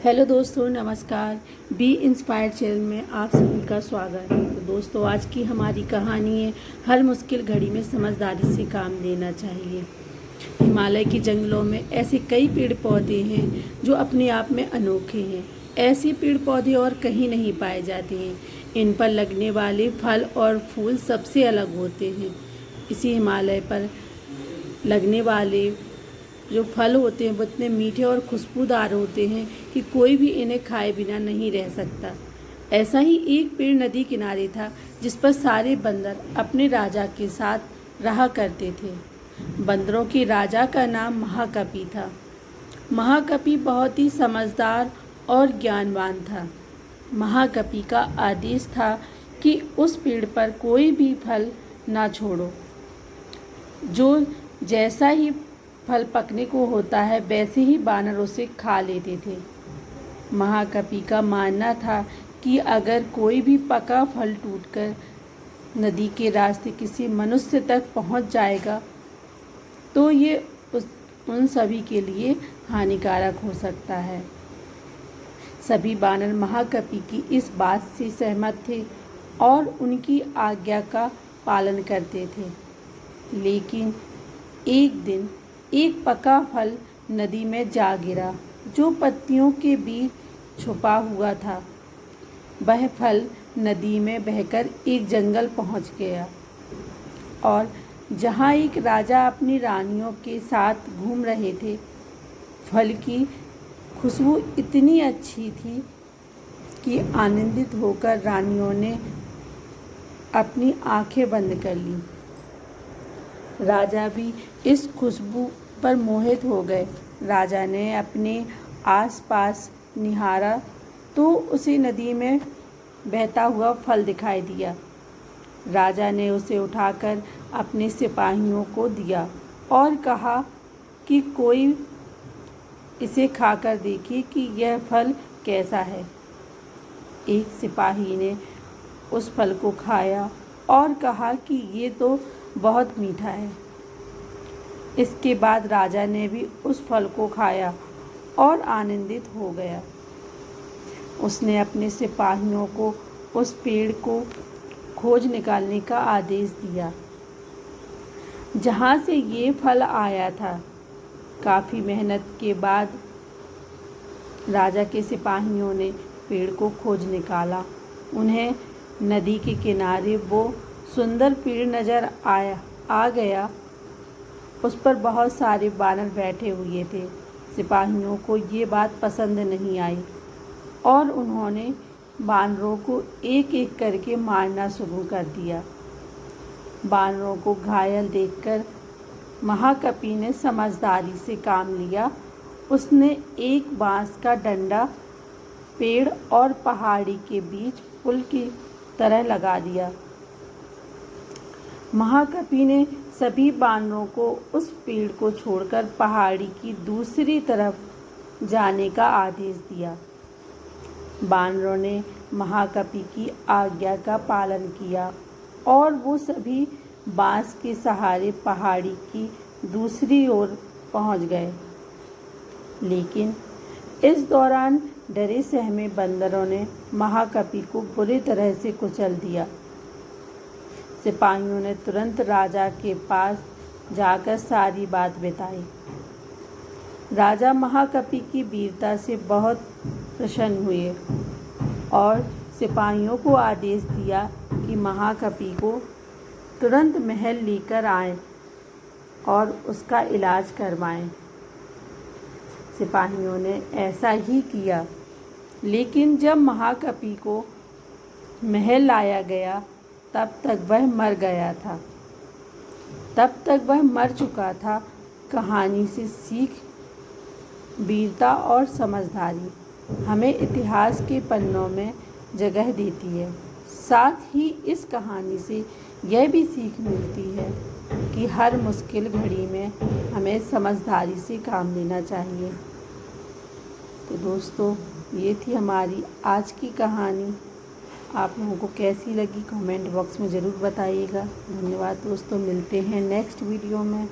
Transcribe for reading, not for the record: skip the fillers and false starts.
Hello दोस्तों, नमस्कार। B inspired channel में आप सभी का स्वागत है। तो दोस्तों, आज की हमारी कहानी है हर मुश्किल घड़ी में समझदारी से काम लेना चाहिए। हिमालय के जंगलों में ऐसे कई पेड़ पौधे हैं जो अपने आप में अनोखे हैं। ऐसे पेड़ पौधे और कहीं नहीं पाए जाते हैं। इन पर लगने वाले फल और फूल सबसे अलग होते हैं। इसी हिमालय पर लगने वाले जो फल होते हैं वो इतने मीठे और खुशबूदार होते हैं कि कोई भी इन्हें खाए बिना नहीं रह सकता। ऐसा ही एक पेड़ नदी किनारे था जिस पर सारे बंदर अपने राजा के साथ रहा करते थे। बंदरों के राजा का नाम महाकपि था। महाकपि बहुत ही समझदार और ज्ञानवान था। महाकपि का आदेश था कि उस पेड़ पर कोई भी फल ना छोड़ो। जो जैसा ही फल पकने को होता है वैसे ही बानर उसे खा लेते थे। महाकपि का मानना था कि अगर कोई भी पका फल टूटकर नदी के रास्ते किसी मनुष्य तक पहुंच जाएगा तो ये उन सभी के लिए हानिकारक हो सकता है। सभी बानर महाकपि की इस बात से सहमत थे और उनकी आज्ञा का पालन करते थे। लेकिन एक दिन एक पका फल नदी में जा गिरा जो पत्तियों के बीच छुपा हुआ था। वह फल नदी में बहकर एक जंगल पहुंच गया और जहां एक राजा अपनी रानियों के साथ घूम रहे थे। फल की खुशबू इतनी अच्छी थी कि आनंदित होकर रानियों ने अपनी आंखें बंद कर ली। राजा भी इस खुशबू पर मोहित हो गए। राजा ने अपने आसपास निहारा तो उसे नदी में बहता हुआ फल दिखाई दिया। राजा ने उसे उठाकर अपने सिपाहियों को दिया और कहा कि कोई इसे खाकर देखे कि यह फल कैसा है। एक सिपाही ने उस फल को खाया और कहा कि ये तो बहुत मीठा है। इसके बाद राजा ने भी उस फल को खाया और आनंदित हो गया। उसने अपने सिपाहियों को उस पेड़ को खोज निकालने का आदेश दिया जहाँ से ये फल आया था। काफ़ी मेहनत के बाद राजा के सिपाहियों ने पेड़ को खोज निकाला। उन्हें नदी के किनारे वो सुंदर पेड़ नज़र आ गया। उस पर बहुत सारे बानर बैठे हुए थे। सिपाहियों को ये बात पसंद नहीं आई और उन्होंने बानरों को एक एक करके मारना शुरू कर दिया। बानरों को घायल देखकर महाकपि ने समझदारी से काम लिया। उसने एक बांस का डंडा पेड़ और पहाड़ी के बीच पुल की तरह लगा दिया। महाकपि ने सभी बानरों को उस पेड़ को छोड़कर पहाड़ी की दूसरी तरफ जाने का आदेश दिया। बानरों ने महाकपि की आज्ञा का पालन किया और वो सभी बांस के सहारे पहाड़ी की दूसरी ओर पहुंच गए। लेकिन इस दौरान डरे सहमे बंदरों ने महाकपि को बुरी तरह से कुचल दिया। सिपाहियों ने तुरंत राजा के पास जाकर सारी बात बताई। राजा महाकपि की वीरता से बहुत प्रसन्न हुए और सिपाहियों को आदेश दिया कि महाकपि को तुरंत महल लेकर आएं और उसका इलाज करवाएं। सिपाहियों ने ऐसा ही किया। लेकिन जब महाकपि को महल लाया गया तब तक वह मर गया था। तब तक वह मर चुका था। कहानी से सीख वीरता और समझदारी हमें इतिहास के पन्नों में जगह देती है। साथ ही इस कहानी से यह भी सीख मिलती है कि हर मुश्किल घड़ी में हमें समझदारी से काम लेना चाहिए। तो दोस्तों, ये थी हमारी आज की कहानी। आप लोगों को कैसी लगी कमेंट बॉक्स में ज़रूर बताइएगा। धन्यवाद दोस्तों, मिलते हैं नेक्स्ट वीडियो में।